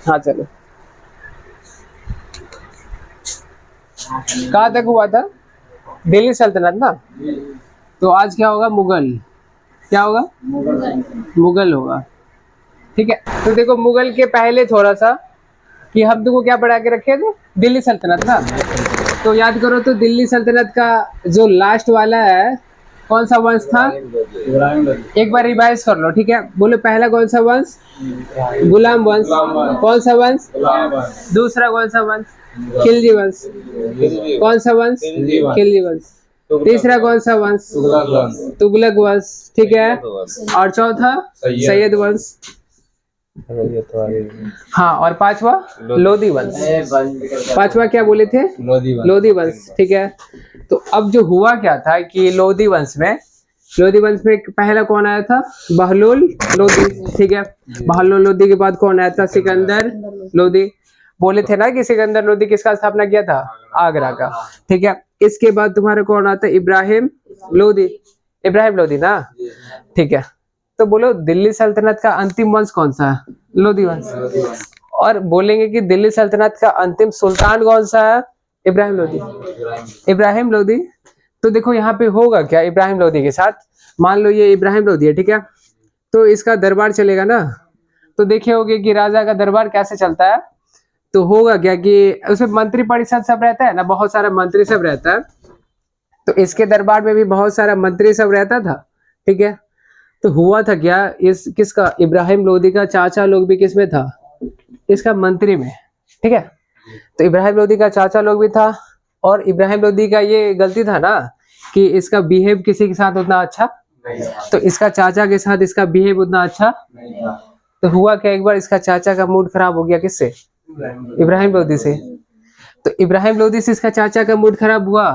हाँ चलो, कहाँ तक हुआ था? दिल्ली सल्तनत ना। तो आज क्या होगा? मुगल। क्या होगा? मुगल होगा। ठीक है, तो देखो मुगल के पहले थोड़ा सा कि हम तुमको क्या पढ़ा के रखे थे? दिल्ली सल्तनत ना। तो याद करो, तो दिल्ली सल्तनत का जो लास्ट वाला है कौन सा वंश था? एक बार रिवाइज कर लो, ठीक है? बोलो पहला कौन सा वंश? गुलाम वंश। कौन सा वंश? दूसरा कौन सा वंश? खिलजी वंश। कौन सा वंश? खिलजी वंश। तीसरा कौन सा वंश? तुगलक वंश। ठीक है, और चौथा सैयद वंश। हाँ, और पांचवा लोधी वंश। पांचवा क्या बोले थे? लोधी वंश। ठीक है, तो अब जो हुआ क्या था कि लोधी वंश में पहला कौन आया था? बहलोल लोधी। ठीक है, बहलोल लोधी के बाद कौन आया था? सिकंदर लोधी। बोले थे ना कि सिकंदर लोधी किसका स्थापना किया था? आगरा का। ठीक है, इसके बाद तुम्हारे कौन आता है? इब्राहिम लोधी। इब्राहिम लोधी ना। ठीक है, तो बोलो दिल्ली सल्तनत का अंतिम वंश कौन सा है? लोधी वंश। और बोलेंगे कि दिल्ली सल्तनत का अंतिम सुल्तान कौन सा है? इब्राहिम लोधी। इब्राहिम लोधी। तो देखो यहाँ पे होगा क्या इब्राहिम लोधी के साथ? मान लो ये इब्राहिम लोधी है, ठीक है, तो इसका दरबार चलेगा ना। तो देखे होगे कि राजा का दरबार कैसे चलता है। तो होगा क्या कि उसमें मंत्री परिषद सब रहता है ना, बहुत सारा मंत्री सब रहता है। तो इसके दरबार में भी बहुत सारा मंत्री सब रहता था। ठीक है, तो हुआ था क्या, इस किसका, इब्राहिम लोधी का चाचा लोग भी किसमें था? इसका मंत्री में। ठीक है, तो इब्राहिम लोधी का चाचा लोग भी था। और इब्राहिम लोधी का ये गलती था ना कि इसका बिहेव किसी के साथ उतना अच्छा, तो इसका चाचा के साथ इसका बिहेव उतना अच्छा। तो हुआ क्या, एक बार इसका चाचा का मूड खराब हो गया। किससे? इब्राहिम लोधी से। तो इब्राहिम लोधी से इसका चाचा का मूड खराब हुआ।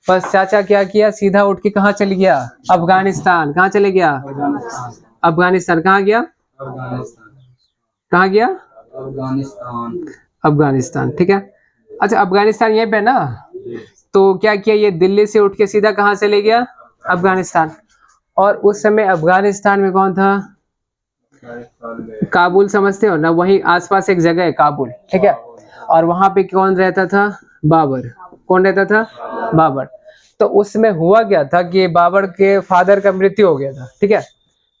बस चाचा क्या किया, सीधा उठ के कहाँ चले गया? अफगानिस्तान। कहाँ चले गया? अफगानिस्तान। कहाँ गया? कहाँ गया? अफगानिस्तान। ठीक है, अच्छा अफगानिस्तान यहीं पे ना। तो क्या किया, ये दिल्ली से उठ के सीधा कहाँ चले गया? अफगानिस्तान। और उस समय अफगानिस्तान में कौन था? काबुल समझते हो ना, वही आसपास एक जगह है काबुल। ठीक है, और वहां पे कौन रहता था? बाबर। कौन रहता था? बाबर। तो उसमें हुआ क्या था कि बाबर के फादर का मृत्यु हो गया था। ठीक है,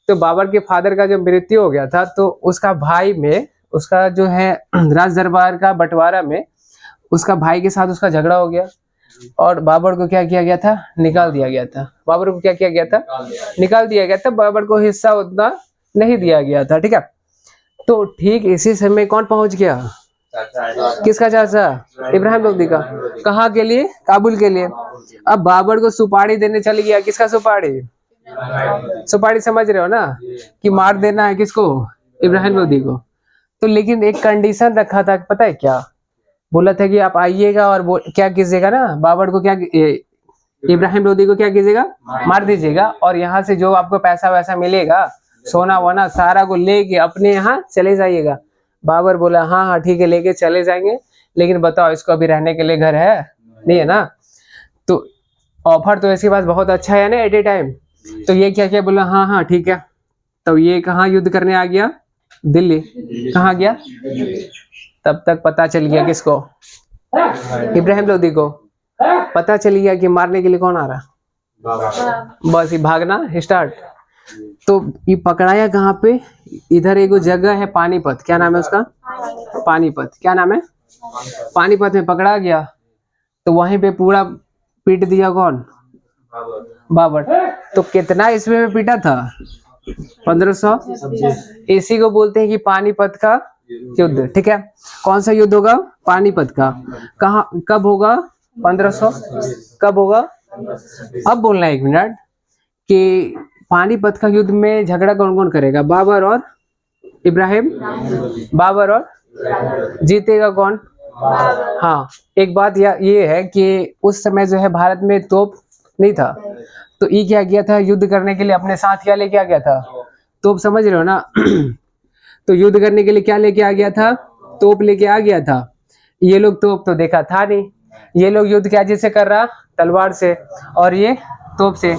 तो बाबर के फादर का जब मृत्यु हो गया था तो उसका भाई में, उसका जो है राज दरबार का बंटवारा में उसका भाई के साथ उसका झगड़ा हो गया। और बाबर को क्या किया गया था? निकाल दिया गया था। बाबर को क्या किया गया था? निकाल दिया गया था। बाबर को हिस्सा उतना नहीं दिया गया था। ठीक है, तो ठीक इसी समय कौन पहुंच गया? किसका चाचा? इब्राहिम लोधी का। कहाँ के लिए? काबुल के लिए। अब बाबर को सुपारी देने चल गया। किसका सुपारी? सुपारी समझ रहे हो ना, कि मार देना है किसको? इब्राहिम लोधी को। तो लेकिन एक कंडीशन रखा था, पता है क्या? बोला था कि आप आइएगा और क्या कीजिएगा ना, बाबर को क्या, इब्राहिम लोधी को क्या कीजिएगा? मार दीजिएगा। और यहाँ से जो आपको पैसा वैसा मिलेगा, सोना वोना सारा को लेके अपने यहाँ चले जाइएगा। बाबर बोला हाँ हाँ ठीक है, लेके चले जाएंगे, लेकिन बताओ इसको अभी रहने के लिए घर है नहीं है ना। तो ऑफर तो इसके पास बहुत अच्छा है ना एट ए टाइम। तो ये क्या क्या बोला, हाँ हाँ ठीक है। तो ये कहाँ युद्ध करने आ गया? दिल्ली। कहाँ गया? तब तक पता चल गया किसको? इब्राहिम लोधी को पता चल गया कि मारने के लिए कौन आ रहा। बस ये भागना स्टार्ट। तो ये पकड़ाया कहाँ पे? इधर एक जगह है पानीपत। क्या नाम है उसका? पानीपत। क्या नाम है? पानीपत में पकड़ा गया। तो वहीं पे पूरा पीट दिया कौन? बाबर। तो कितना ईस्वी में पीटा था? 1500। इसी को बोलते हैं कि पानीपत का युद्ध। ठीक है, कौन सा युद्ध होगा? पानीपत का। कहाँ कब होगा? 1500। कब होगा? अब बोलना 1 मिनट कि पानीपत का युद्ध में झगड़ा कौन कौन करेगा? बाबर और इब्राहिम। बाबर और जीतेगा कौन? हाँ, एक बात ये है कि उस समय जो है भारत में तोप नहीं था। तो ये क्या किया था, युद्ध करने के लिए अपने साथ क्या लेके आ गया था? तोप। समझ रहे हो ना? तो युद्ध करने के लिए क्या लेके आ गया था? तोप लेके आ गया था। ये लोग तोप तो देखा था नहीं। ये लोग युद्ध क्या चीज से कर रहा? तलवार से, और ये तोप से।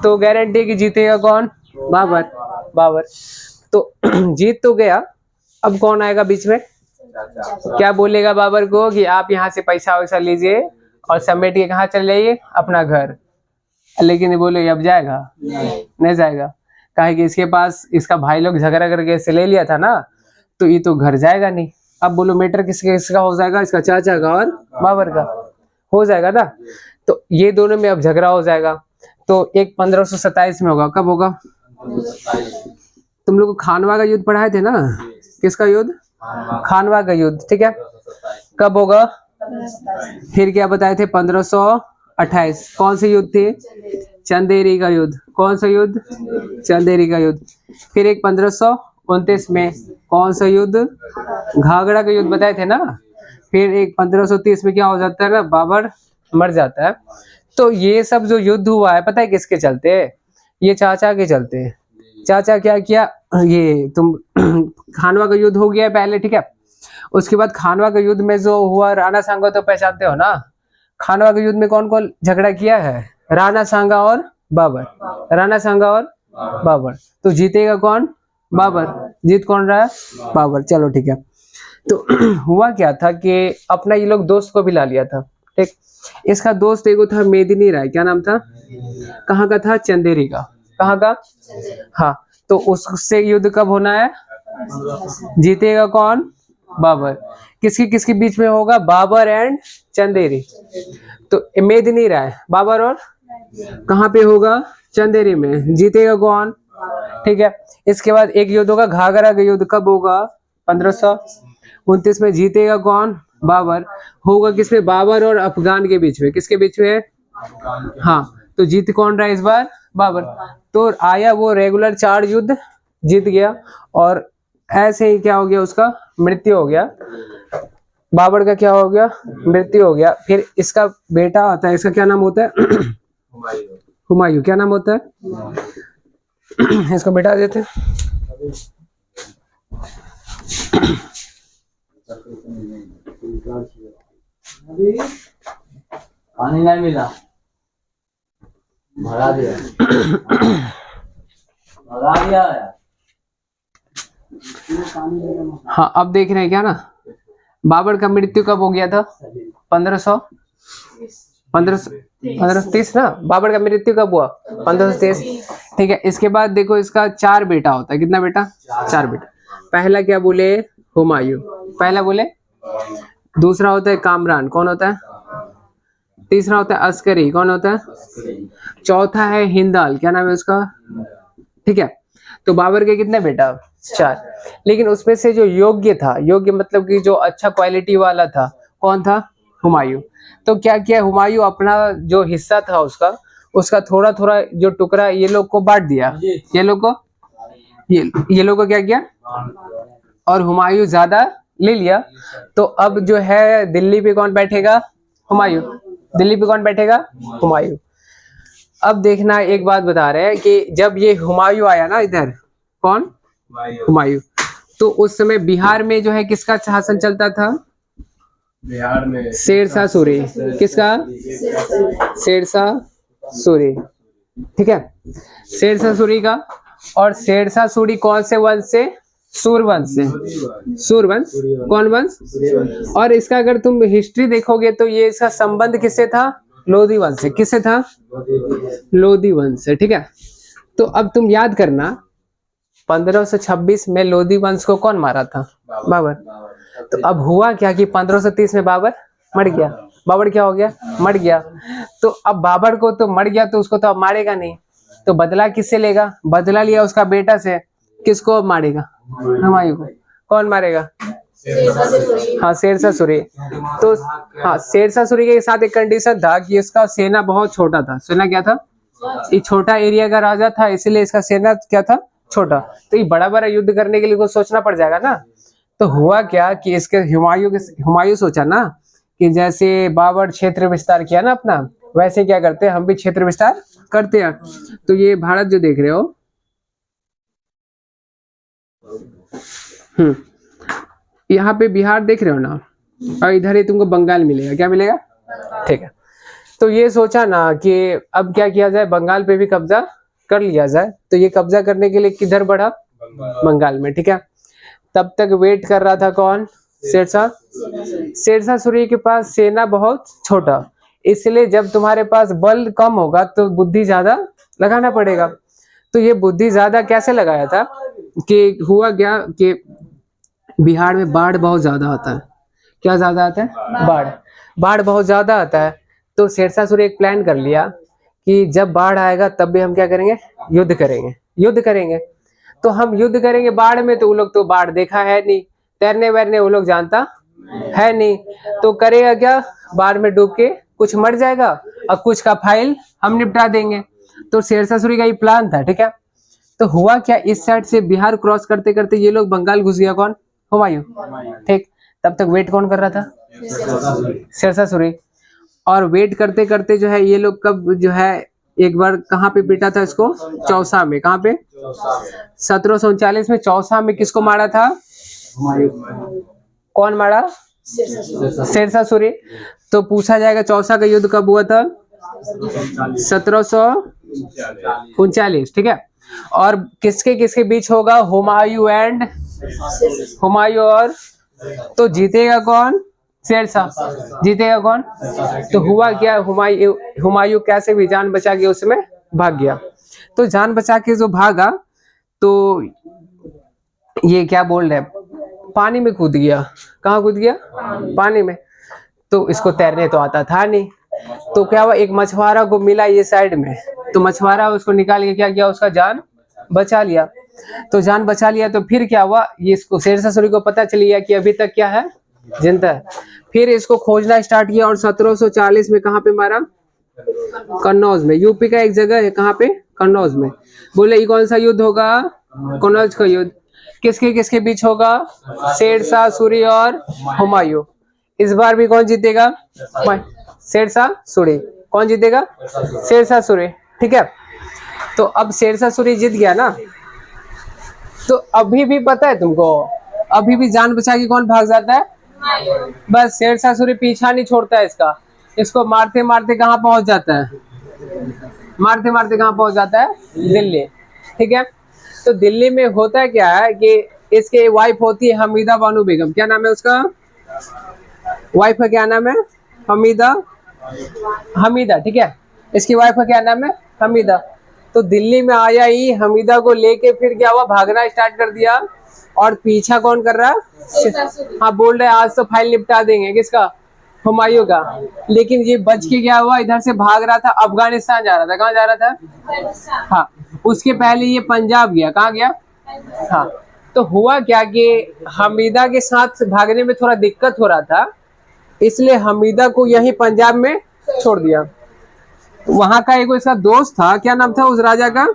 तो गारंटी कि जीतेगा कौन? बाबर। बाबर तो जीत तो गया। अब कौन आएगा बीच में? क्या बोलेगा बाबर को कि आप यहाँ से पैसा वैसा लीजिए और समेट के कहाँ चले जाइए, अपना घर। लेकिन बोले अब जाएगा नहीं जाएगा, काहे कि इसके पास इसका भाई लोग झगड़ा करके इसे ले लिया था ना, तो ये तो घर जाएगा नहीं। अब बोलो मैटर किसका हो जाएगा, इसका चाचा का और बाबर का हो जाएगा ना। तो ये दोनों में अब झगड़ा हो जाएगा। तो एक 1527 में होगा। कब होगा? तुम लोग को खानवा का युद्ध पढ़ाए थे ना, किसका युद्ध? खानवा का युद्ध, ठीक है। कब होगा? फिर क्या बताए थे? 1528। कौन सी युद्ध थी? चंदेरी का युद्ध। कौन सा युद्ध? चंदेरी का युद्ध। फिर एक 1529 में कौन सा युद्ध? घाघरा का युद्ध बताए थे ना। फिर एक 1530 में क्या हो जाता है ना, बाबर मर जाता है। तो ये सब जो युद्ध हुआ है पता है किसके चलते? ये चाचा के चलते। चाचा क्या किया, ये तुम खानवा का युद्ध हो गया पहले, ठीक है। उसके बाद खानवा के युद्ध में जो हुआ, राणा सांगा तो पहचानते हो ना। खानवा के युद्ध में कौन कौन झगड़ा किया है? राणा सांगा और बाबर। राणा सांगा और बाबर। तो जीतेगा कौन? बाबर। जीत कौन रहा है? बाबर। चलो ठीक है। तो हुआ क्या था कि अपना ये लोग दोस्त को भी ला लिया था, ठीक। इसका दोस्त एगो था मेदिनी राय। क्या नाम था? कहाँ का था? चंदेरी का। कहाँ का? हाँ। तो उससे युद्ध कब होना है? जीतेगा कौन? बाबर। किसके किसके बीच में होगा? बाबर एंड चंदेरी। तो मेदिनी राय, बाबर और कहाँ पे होगा? चंदेरी में। जीतेगा कौन? ठीक है। इसके बाद एक युद्ध होगा घाघरा का युद्ध। कब होगा? 1529 में। जीतेगा कौन? बाबर। होगा किसमें? बाबर और अफगान के बीच में। किसके बीच में? हाँ। तो जीत कौन रहा इस बार? बाबर। तो आया वो रेगुलर 4 युद्ध जीत गया, और ऐसे ही क्या हो गया, उसका मृत्यु हो गया। बाबर का क्या हो गया? मृत्यु हो गया। फिर इसका बेटा आता है, इसका क्या नाम होता है? हुमायूं। क्या नाम होता है? इसको बेटा देते हैं। पानी नहीं मिला, भरा दिया भरा दिया। हाँ, अब देख रहे हैं क्या ना, बाबर का मृत्यु कब हो गया था? 1530 ना। बाबर का मृत्यु कब हुआ? 1530, ठीक है। इसके बाद देखो इसका 4 बेटा होता है। कितना बेटा? 4 बेटा। पहला क्या बोले? हुमायूं। पहला बोले। दूसरा होता है कामरान। कौन होता है? तीसरा होता है अस्करी। कौन होता है? चौथा है हिंदाल। क्या नाम है उसका? ठीक है। तो बाबर के कितने बेटा? 4। लेकिन उसमें से जो योग्य था, योग्य मतलब कि जो अच्छा क्वालिटी वाला था, कौन था? हुमायूं। तो क्या किया हुमायूं, अपना जो हिस्सा था उसका थोड़ा थोड़ा जो टुकड़ा ये लोग को बांट दिया। ये लोग को क्या किया, और हुमायूं ज्यादा ले लिया। तो अब जो है दिल्ली पे कौन बैठेगा? हुमायूं। दिल्ली पे कौन बैठेगा? हुमायूं। अब देखना, एक बात बता रहे हैं कि जब ये हुमायूं आया ना इधर, कौन? हुमायूं। तो उस समय बिहार में जो है किसका शासन चलता था? बिहार में शेरशाह सूरी। किसका? शेरशाह सूरी, ठीक है। शेरशाह सूरी का। और शेरशाह सूरी कौन से वंश से? सूरवंश से। सूरवंश। कौन वंश? और इसका अगर तुम हिस्ट्री देखोगे तो ये इसका संबंध किससे था? लोधी वंश से। किससे था? लोधी वंश से, ठीक है। तो अब तुम याद करना, 1526 में लोधी वंश को कौन मारा था? बाबर। तो अब हुआ क्या कि 1530 में बाबर मर गया। बाबर क्या हो गया? मर गया। तो अब बाबर को तो मर गया, तो उसको तो अब मारेगा नहीं, तो बदला किससे लेगा? बदला लिया उसका बेटा से। किसको अब मारेगा? हुमायूं को। कौन मारेगा? हाँ, शेरशाह सूरी। तो हाँ, शेरशाह सूरी के साथ एक कंडीशन था कि इसका सेना बहुत छोटा था। सेना क्या था? ये छोटा एरिया का राजा था, इसीलिए इसका सेना क्या था? छोटा। तो ये बड़ा बड़ा युद्ध करने के लिए कुछ सोचना पड़ जाएगा ना। तो हुआ क्या कि इसके हुमायूं सोचा ना कि जैसे बाबर क्षेत्र विस्तार किया ना अपना, वैसे क्या करते हैं हम भी क्षेत्र विस्तार करते हैं। तो ये भारत जो देख रहे हो, यहाँ पे बिहार देख रहे हो ना, और इधर ही तुमको बंगाल मिलेगा। क्या मिलेगा? ठीक है। तो ये सोचा ना कि अब क्या किया जाए, बंगाल पे भी कब्जा कर लिया जाए। तो ये कब्जा करने के लिए किधर बढ़ा? बंगाल में, ठीक है। तब तक वेट कर रहा था कौन? शेरशाह सूरी के पास सेना बहुत छोटा, इसलिए जब तुम्हारे पास बल कम होगा तो बुद्धि ज्यादा लगाना पड़ेगा। तो ये बुद्धि ज्यादा कैसे लगाया था कि हुआ क्या कि बिहार में बाढ़ बहुत ज्यादा आता है। क्या ज्यादा आता है? बाढ़ बहुत ज्यादा आता है। तो शेरशाह सूरी एक प्लान कर लिया कि जब बाढ़ आएगा तब भी हम क्या करेंगे? युद्ध करेंगे। तो हम युद्ध करेंगे बाढ़ में, तो वो लोग तो बाढ़ देखा है नहीं, तैरने वैरने वो लोग जानता है नहीं, तो करेगा क्या? बाढ़ में डूब के कुछ मर जाएगा और कुछ का फाइल हम निपटा देंगे। तो शेरशाह सूरी का ये प्लान था, ठीक है। तो हुआ क्या, इस साइड से बिहार क्रॉस करते करते ये लोग बंगाल घुस गया। कौन? हुमायूं, ठीक। तब तक वेट कौन कर रहा था? शेरशाह सूरी। और वेट करते करते जो है ये लोग कब जो है एक बार कहाँ पे पीटा था इसको? चौसा में। कहाँ पे? 1739 में चौसा में किसको मारा था? कौन मारा? शेरशाह सूरी। तो पूछा जाएगा चौसा का युद्ध कब हुआ था? 1739, ठीक है। और किसके किसके बीच होगा? हुमायूं और तो जीतेगा कौन? शेरशाह। जीतेगा कौन? तो हुआ क्या, हुमायूं कैसे भी जान बचा के उसमें भाग गया। तो जान बचा के जो भागा तो ये क्या बोल रहे हैं, पानी में कूद गया। कहाँ कूद गया? पानी में। तो इसको तैरने तो आता था नहीं, तो क्या हुआ, एक मछुआरा को मिला ये साइड में, तो मछुआरा उसको निकाल के क्या किया, उसका जान बचा लिया। तो जान बचा लिया तो फिर क्या हुआ, ये इसको शेरशाह सूरी को पता चल गया कि अभी तक क्या है, जिंदा है। फिर इसको खोजना स्टार्ट किया और 1740 में कहाँ पे मारा? कन्नौज में। यूपी का एक जगह है, कहाँ पे? कन्नौज में। बोले ये कौन सा युद्ध होगा? कन्नौज का युद्ध। किसके किसके बीच होगा? शेरशाह सूरी और हुमायूं। इस बार भी कौन जीतेगा? शेरशाह सूरी। कौन जीतेगा? शेरशाह सूरी, ठीक है। तो अब शेरशाह सूरी जीत गया ना, तो अभी भी पता है तुमको, अभी भी जान बचा के कौन भाग जाता है? बस शेरशाह सूरी पीछा नहीं छोड़ता है इसका, इसको मारते मारते कहाँ पहुंच जाता है? मारते मारते कहाँ पहुंच जाता है? दिल्ली, ठीक है। तो दिल्ली में होता क्या है कि इसके वाइफ होती है हमीदा बानो बेगम। क्या नाम है उसका? वाइफ का क्या नाम है? हमीदा, ठीक है। इसकी वाइफ का क्या नाम है? हमीदा। तो दिल्ली में आया ही हमीदा को लेके फिर क्या हुआ, भागना स्टार्ट कर दिया। और पीछा कौन कर रहा? हाँ, बोल रहे आज तो फाइल निपटा देंगे। किसका? हुमायूं का। लेकिन ये बच के क्या हुआ, इधर से भाग रहा था, अफगानिस्तान जा रहा था। कहाँ जा रहा था? हाँ, उसके पहले ये पंजाब गया। कहाँ गया? हाँ। तो हुआ क्या कि हमीदा के साथ भागने में थोड़ा दिक्कत हो रहा था, इसलिए हमीदा को यही पंजाब में छोड़ दिया। वहां का एक इसका दोस्त था, क्या नाम था उस राजा का?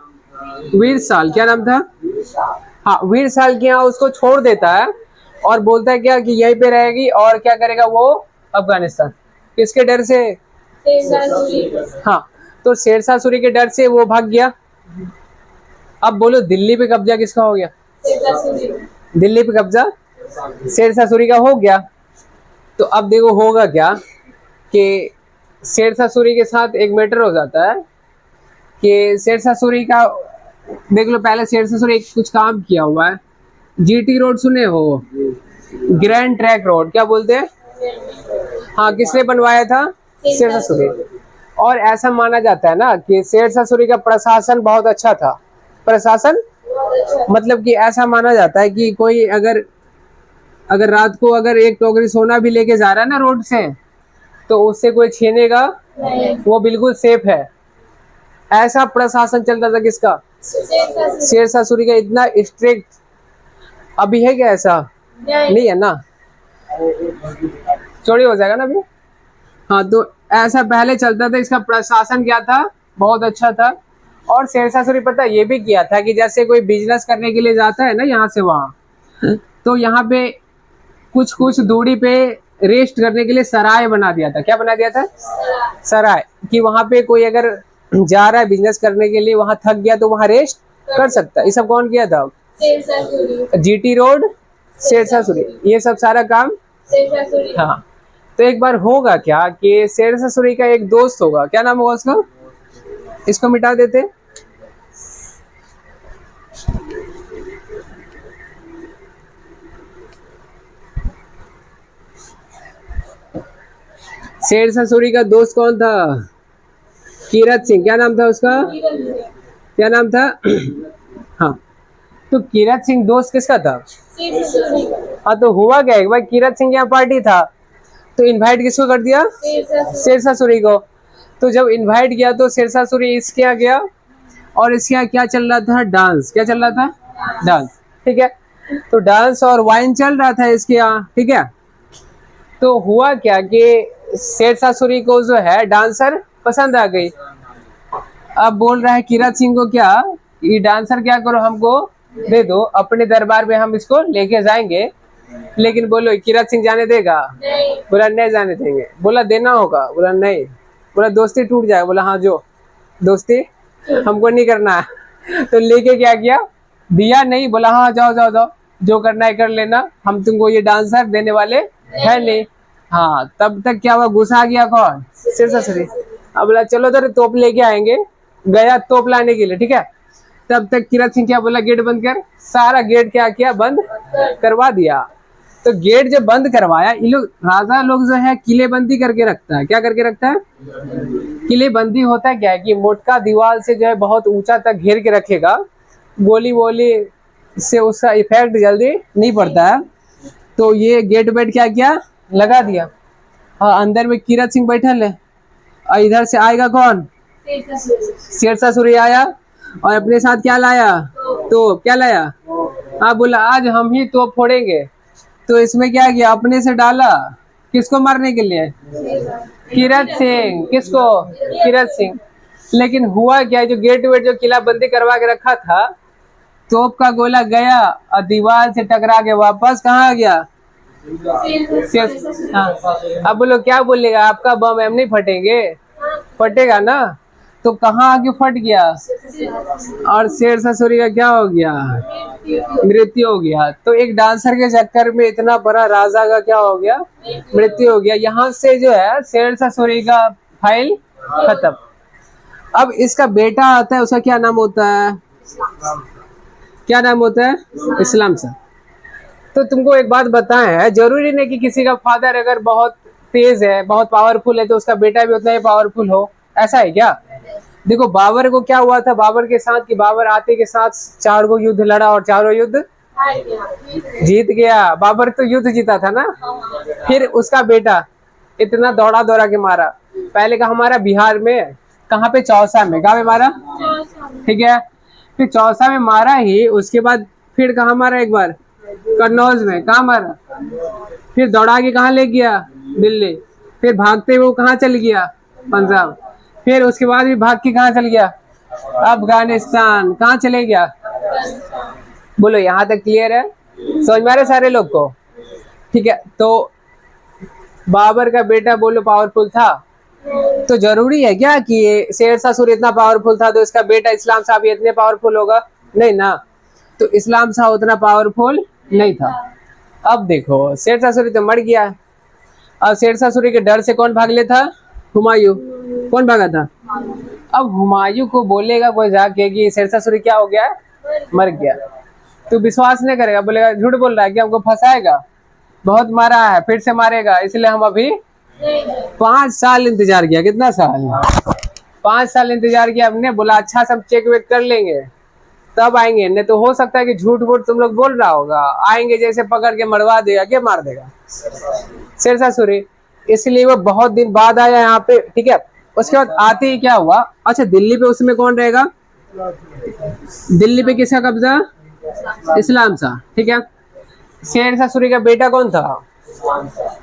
वीरसाल। क्या नाम था? हाँ, वीरसाल के यहाँ उसको छोड़ देता है और बोलता है क्या कि यहीं पे रहेगी। और क्या करेगा वो? अफगानिस्तान। किसके डर से? हाँ, तो शेरशाह सूरी के डर से वो भाग गया। अब बोलो दिल्ली पे कब्जा किसका हो गया? दिल्ली पे कब्जा शेरशाह सूरी का हो गया। तो अब देखो होगा क्या कि शेरशाह सूरी के साथ एक मैटर हो जाता है कि शेरशाह सूरी का, देख लो पहले शेरशाह सूरी एक कुछ काम किया हुआ है। जीटी रोड सुने हो? Grand track road. क्या बोलते हैं? हाँ, किसने बनवाया था? शेरशाह सूरी। और ऐसा माना जाता है ना कि शेरशाह सूरी का प्रशासन बहुत अच्छा था। प्रशासन मतलब कि ऐसा माना जाता है कि कोई अगर रात को अगर एक टोकरी सोना भी लेके जा रहा है ना रोड से, तो उससे कोई छीनेगा वो बिल्कुल सेफ है। ऐसा प्रशासन चलता था। किसका? शेरशाह सूरी का। इतना स्ट्रिक्ट अभी है क्या? ऐसा नहीं है ना, चोरी हो जाएगा ना अभी। हाँ, तो ऐसा पहले चलता था। इसका प्रशासन क्या था? बहुत अच्छा था। और शेरशाह सूरी पता ये भी किया था कि जैसे कोई बिजनेस करने के लिए जाता है ना यहाँ से वहाँ, तो यहाँ पे कुछ कुछ दूरी पे रेस्ट करने के लिए सराय बना दिया था। क्या बना दिया था? सराय। कि वहाँ पे कोई अगर जा रहा है बिजनेस करने के लिए, वहाँ थक गया तो वहाँ रेस्ट कर सकता है। ये सब कौन किया था? जीटी रोड, शेरशाह सूरी, ये सब सारा काम शेरशाह सूरी। हाँ। तो एक बार होगा क्या कि शेरशाह सूरी का एक दोस्त होगा। क्या नाम होगा उसका? इसको मिटा देते। शेरशाह सूरी का दोस्त कौन था? कीरत सिंह। क्या नाम था उसका? क्या नाम था? हाँ, तो कीरत सिंह दोस्त किसका था? हाँ, तो हुआ क्या है भाई, कीरत सिंह यहाँ पार्टी था तो इनवाइट किसको कर दिया? शेरशाह सूरी को। तो जब इनवाइट किया तो शेरशाह सूरी इसके यहाँ गया और इसके यहाँ क्या चल रहा था? डांस। क्या चल रहा था? डांस। ठीक है, तो डांस और वाइन चल रहा था इसके यहाँ। ठीक है, तो हुआ क्या कि शेरशाह सूरी को जो है डांसर पसंद आ गई। अब बोल रहा है कीरत सिंह को, क्या ये डांसर क्या करो, हमको दे दो, अपने दरबार में हम इसको लेके जाएंगे। लेकिन बोलो कीरत सिंह जाने देगा? बोला नहीं जाने देंगे। बोला देना होगा? बोला नहीं। बोला दोस्ती टूट जाएगा? बोला हाँ, जो दोस्ती हमको नहीं करना है। तो लेके क्या किया? दिया नहीं। बोला हाँ जाओ जाओ जाओ, जो करना है कर लेना, हम तुमको ये डांसर देने वाले है नहीं। हाँ, तब तक क्या हुआ, गुस्सा आ गया कौन? शेरशाह सूरी। अब बोला चलो तो तोप लेके आएंगे। गया तोप लाने के लिए। ठीक है, तब तक कीरत सिंह क्या बोला, गेट बंद कर। सारा गेट क्या किया, बंद करवा दिया। तो गेट जब बंद करवाया, ये लोग राजा लोग जो है किलेबंदी करके रखता है। क्या करके रखता है? किलेबंदी होता है क्या है कि मोटका दीवार से जो है बहुत ऊंचा तक घेर के रखेगा, गोली वोली से उसका इफेक्ट जल्दी नहीं पड़ता है। तो ये गेट वेट क्या किया, लगा दिया। हाँ, अंदर में कीरत सिंह बैठल है और इधर से आएगा कौन? शेरशाह सूरी आया और अपने साथ क्या लाया? तो क्या लाया? हाँ, बोला आज हम ही तोप फोड़ेंगे। तो इसमें क्या किया, अपने से डाला। किसको मारने के लिए? कीरत सिंह। किसको? कीरत सिंह। लेकिन हुआ क्या, जो गेट वेट जो किला बंदी करवा के रखा था, तोप का गोला गया और दीवार से टकरा के वापस कहाँ आ गया? हाँ। अब बोलो क्या बोलेगा, आपका बम हम नहीं फटेंगे? फटेगा ना। तो कहाँ आके फट गया और शेरशाह सूरी का क्या हो गया? मृत्यु हो गया। तो एक डांसर के चक्कर में इतना बड़ा राजा का क्या हो गया? मृत्यु हो गया। यहाँ से जो है शेरशाह सूरी का फाइल खत्म। अब इसका बेटा आता है, उसका क्या नाम होता है? क्या नाम होता है? इस्लाम शाह। तो तुमको एक बात बताएं है, जरूरी नहीं कि किसी का फादर अगर बहुत तेज है, बहुत पावरफुल है, तो उसका बेटा भी उतना ही पावरफुल हो। ऐसा है क्या? देखो बाबर को क्या हुआ था बाबर के साथ, कि बाबर आते के साथ 4 गो युद्ध लड़ा और 4 युद्ध जीत गया। बाबर तो युद्ध जीता था ना। फिर उसका बेटा इतना दौड़ा दौड़ा के मारा। पहले का हमारा बिहार में कहाँ पे? चौसा में। कहाँ पे मारा? ठीक है, फिर चौसा में मारा ही, उसके बाद फिर कहाँ मारा? एक बार कन्नौज में। कहाँ मारा? फिर दौड़ा के कहाँ ले गया? दिल्ली। फिर भागते हुए कहाँ चल गया? पंजाब। फिर उसके बाद भी भाग के कहाँ चल गया? अफगानिस्तान। कहाँ चले गया? बोलो यहाँ तक क्लियर है? समझ में आ रहे सारे लोग को? ठीक है, तो बाबर का बेटा बोलो पावरफुल था, तो जरूरी है क्या कि शेरशाह सूरी इतना पावरफुल था तो इसका बेटा इस्लाम शाह भी इतने पावरफुल होगा? नहीं ना। तो इस्लाम शाह उतना पावरफुल नहीं था। अब देखो शेरशाह सूरी तो मर गया। अब शेरशाह सूरी के डर से कौन भाग ले था? हुमायूं। कौन भागा था? अब हुमायूं को बोलेगा कोई जाके कि शेरशाह सूरी क्या हो गया? मर गया। तो विश्वास नहीं करेगा, बोलेगा झूठ बोल रहा है कि हमको फंसाएगा, बहुत मारा है, फिर से मारेगा, इसलिए हम अभी 5 साल इंतजार किया। कितना साल? 5 साल इंतजार किया हमने। बोला अच्छा सब चेक वेक कर लेंगे तब आएंगे, नहीं तो हो सकता है कि झूठ वूठ तुम लोग बोल रहा होगा, आएंगे जैसे पकड़ के मरवा देगा। क्या मार देगा? शेरशाह सूरी। इसलिए वो बहुत दिन बाद आया यहाँ पे। ठीक है, उसके बाद आते ही क्या हुआ, अच्छा दिल्ली पे उसमें कौन रहेगा? दिल्ली पे किसका कब्जा? इस्लाम शाह। ठीक है, शेरशाह सूरी का बेटा कौन था?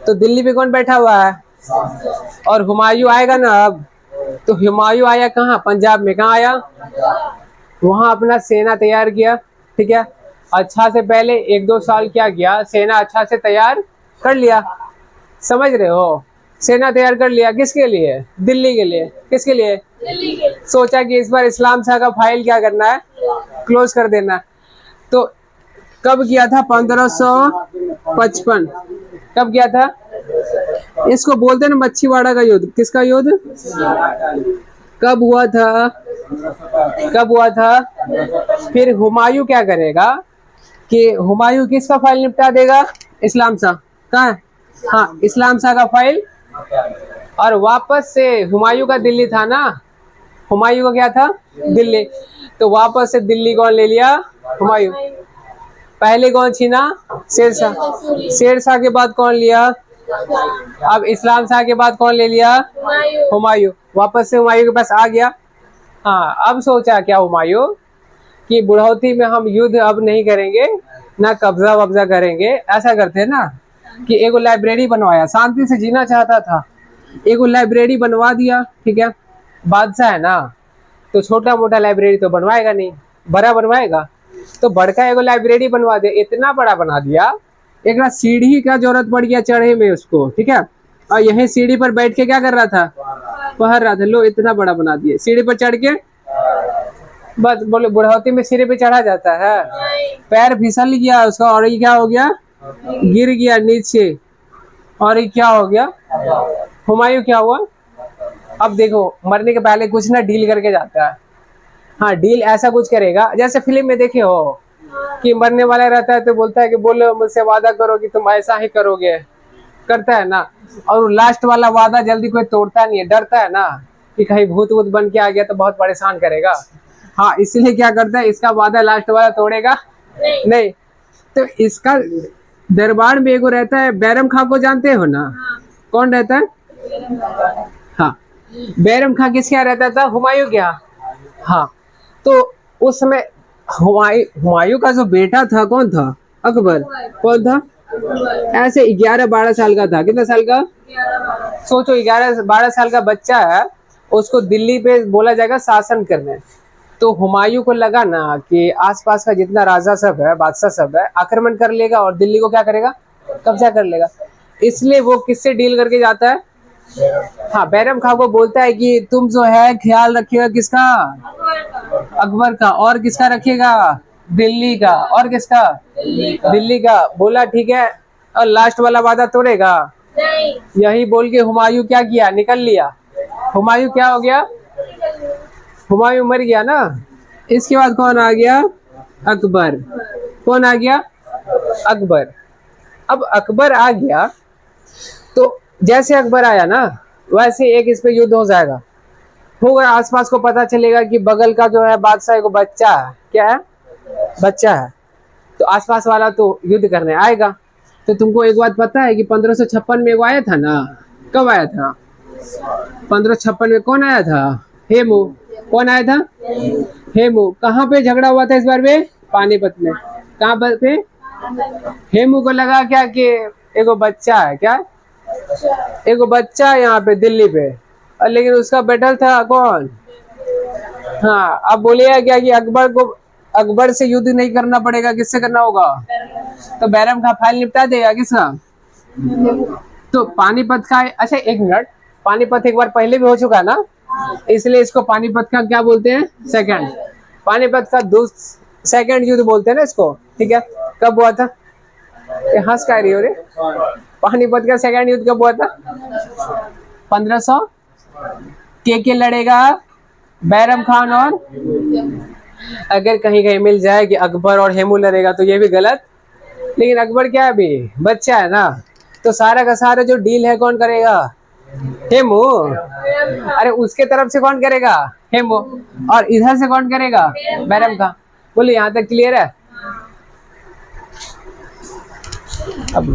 तो दिल्ली पे कौन बैठा हुआ है? और हुमायूं आएगा ना अब। तो हुमायूं आया कहाँ? पंजाब में। कहाँ आया? वहां अपना सेना तैयार किया। ठीक है, अच्छा से पहले 1-2 साल क्या किया, सेना अच्छा से तैयार कर लिया। समझ रहे हो? सेना तैयार कर लिया किसके लिए? दिल्ली के लिए। किसके लिए? सोचा कि इस बार इस्लाम शाह का फाइल क्या करना है? क्लोज कर देना। तो कब किया था? 1555। कब किया था? इसको बोलते ना मच्छीवाड़ा का युद्ध। किसका युद्ध? कब हुआ था? कब हुआ था? फिर हुमायूं क्या करेगा कि हुमायूं किसका फाइल निपटा देगा? इस्लाम शाह। कहाँ है? हाँ, इस्लाम शाह का फाइल और वापस से हुमायूं का दिल्ली था ना, हुमायूं का क्या था, दिल्ली। तो वापस से दिल्ली कौन ले लिया, हुमायूं। पहले कौन छीना, शेरशाह। शेरशाह के बाद कौन लिया, अब इस्लाम शाह के बाद कौन ले लिया, हुमायूं। वापस से हुमायूं के पास आ गया। हाँ, अब सोचा क्या हुमायूं कि बुढ़ौती में हम युद्ध अब नहीं करेंगे, ना कब्जा वब्जा करेंगे। ऐसा करते हैं ना कि एगो लाइब्रेरी बनवाया, शांति से जीना चाहता था, एगो लाइब्रेरी बनवा दिया, ठीक है। बादशाह है ना, तो छोटा मोटा लाइब्रेरी तो बनवाएगा नहीं, बड़ा बनवाएगा। तो बड़का एगो लाइब्रेरी बनवा दे, इतना बड़ा बना दिया, एक ना सीढ़ी का जरूरत पड़ गया चढ़े में उसको, ठीक है। और यही सीढ़ी पर बैठ के क्या कर रहा था, पढ़ रहा था। लो इतना बड़ा बना दिया, सीढ़ी पर चढ़ के बस। बोले बुढ़ौती में सीढ़ी पे चढ़ा जाता है, पैर फिसल गया उसका, और ये क्या हो गया, गिर गया नीचे, और ये क्या हो गया, हुमायूं क्या हुआ। अब देखो, मरने के पहले कुछ ना डील करके जाता है। हाँ, डील ऐसा कुछ करेगा जैसे फिल्म में देखे हो कि मरने वाला रहता है तो बोलता है कि बोलो मुझसे वादा करो कि तुम ऐसा ही करोगे, करता है ना। और लास्ट वाला वादा जल्दी कोई तोड़ता नहीं है, डरता है ना कि कहीं भूत वूत बन के आ गया तो बहुत परेशान करेगा। हाँ, इसलिए क्या करता है, इसका वादा लास्ट वाला तोड़ेगा नहीं। तो इसका दरबार में एगो रहता है, बैरम खां को जानते हो ना, कौन रहता है, हाँ, बैरम खां किसके यहाँ रहता था, हुमायूं के यहाँ। हाँ, तो उस समय हुमायूं का जो बेटा था कौन था, अकबर। कौन था, ऐसे 11-12 साल का था। कितने साल का, सोचो 11-12 साल का बच्चा है, उसको दिल्ली पे बोला जाएगा शासन करने। तो हुमायूं को लगा ना कि आसपास का जितना राजा सब है, बादशाह सब है, आक्रमण कर लेगा और दिल्ली को क्या करेगा, कब्जा कर लेगा। इसलिए वो किससे डील करके जाता है, हाँ, बैरम खां को बोलता है कि तुम जो है ख्याल रखिएगा किसका, अकबर का, और किसका रखिएगा, दिल्ली का, और किसका, दिल्ली का। बोला ठीक है, और लास्ट वाला वादा तोड़ेगा नहीं। यही बोल के हुमायूं क्या किया, निकल लिया। हुमायूं क्या हो गया, हुमायूं मर गया ना। इसके बाद कौन आ गया, अकबर। कौन आ गया, अकबर। अब अकबर आ गया तो जैसे अकबर आया ना, वैसे एक इस पे युद्ध हो जाएगा, होगा। आसपास को पता चलेगा कि बगल का जो है बादशाह को बच्चा है, क्या है, बच्चा है। तो आसपास वाला तो युद्ध करने आएगा। तो तुमको एक बात पता है कि 1556 में वो आया था ना, कब आया था, 1556 में कौन आया था, हेमू। कौन आया था, हेमू। कहाँ पे झगड़ा हुआ था इस बार में, पानीपत में। कहाँ पर पे, हेमू को लगा क्या कि एगो बच्चा है, क्या, एगो बच्चा है यहाँ पे दिल्ली पे, और लेकिन उसका बैटल था कौन, हाँ। अब बोलिए क्या कि अकबर को, अकबर से युद्ध नहीं करना पड़ेगा, किससे करना होगा, तो बैरम खां फाइल निपटा देगा किसका, तो पानीपत का। अच्छा एक मिनट, पानीपत एक बार पहले भी हो चुका है ना, इसलिए इसको पानीपत का क्या बोलते हैं, सेकंड। पानीपत का सेकंड युद्ध बोलते हैं ना इसको, ठीक है। कब हुआ था, हंस का रही हो रे, पानीपत का सेकंड युद्ध कब हुआ था, 1500। के लड़ेगा, बैरम खान, और अगर कहीं कहीं मिल जाए कि अकबर और हेमू लड़ेगा तो ये भी गलत। लेकिन अकबर क्या है, अभी बच्चा है ना, तो सारा का सारा जो डील है कौन करेगा, हेमू। अरे उसके तरफ से कौन करेगा, हेमू, और इधर से कौन करेगा, बैरम खान। बोले यहाँ तक क्लियर है। अब